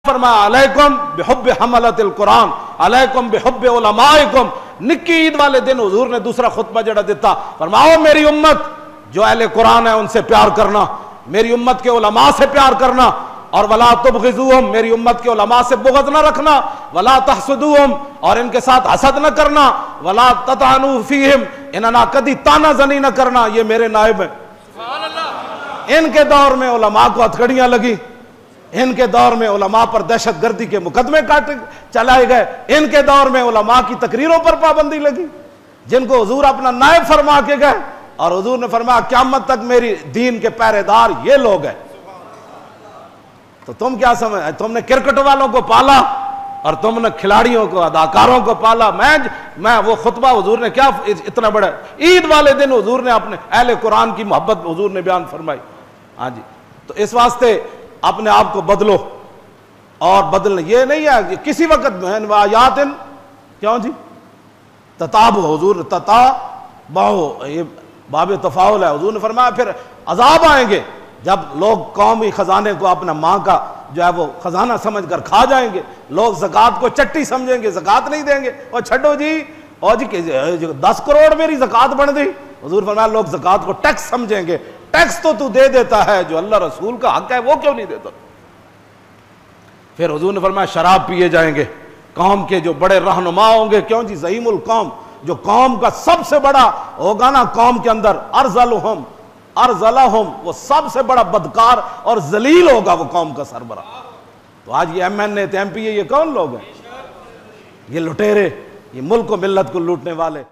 فرمایا علیکم بحب حملۃ القرآن علیکم بحب علمائکم. نکی عید والے دن حضور نے دوسرا خطبہ جڑا دیتا فرماؤ میری امت جو اہل قرآن ہے ان سے پیار کرنا, میری امت کے علماء سے پیار کرنا, اور ولا تبغضوہم میری امت کے علماء سے بغض نہ رکھنا, ولا تحسدوہم اور ان کے ساتھ حسد نہ کرنا, ولا تطعنوا فیہم انہاں کدی تانا زنی نہ کرنا. یہ میرے نائب ہیں. ان کے دور میں علماء کو ہتھکڑیاں لگی, ان کے دور میں علماء پر دہشت گردی کے مقدمے چلائے گئے, ان کے دور میں علماء کی تقریروں پر پابندی لگی جن کو حضور اپنا نائب فرما کے گئے, اور حضور نے فرمایا قیامت تک میری دین کے پہرے دار یہ لوگ ہیں. تو تم کیا سمجھ, تم نے کرکٹ والوں کو پالا اور تم نے کھلاڑیوں کو اداکاروں کو پالا. میں وہ خطبہ حضور نے کیا اتنا بڑا, عید والے دن حضور نے اپنے اہل قرآن کی محبت حضور نے بیان فرمائی. ہاں جی, تو اس واسطے اپنے آپ کو بدلو, اور بدلنا یہ نہیں ہے کہ کسی وقت آیات کیوں جی تتاب حضور تتا باہو, یہ باب تفاعل ہے. حضور نے فرمایا پھر عذاب آئیں گے جب لوگ قومی خزانے کو اپنا ماں کا جو ہے وہ خزانہ سمجھ کر کھا جائیں گے, لوگ زکوٰۃ کو چٹی سمجھیں گے, زکوٰۃ نہیں دیں گے. اور چھڈو جی, اور جی 10 کروڑ میری زکوٰۃ بن گئی. حضور فرمایا لوگ زکوٰۃ کو ٹیکس سمجھیں گے. ٹیکس تو دے دیتا ہے, جو اللہ رسول کا حق ہے وہ کیوں نہیں دیتا. پھر حضور نے فرمایا شراب پیے جائیں گے, قوم کے جو بڑے رہنما ہوں گے, کیوں جی زعیم القوم, جو قوم کا سب سے بڑا ہوگا نا قوم کے اندر, ارذلہم وہ سب سے بڑا بدکار اور ذلیل ہوگا وہ قوم کا سربراہ. تو آج یہ M N A M P A یہ کون لوگ ہیں؟ یہ لٹیرے, یہ ملک و ملت کو لوٹنے والے.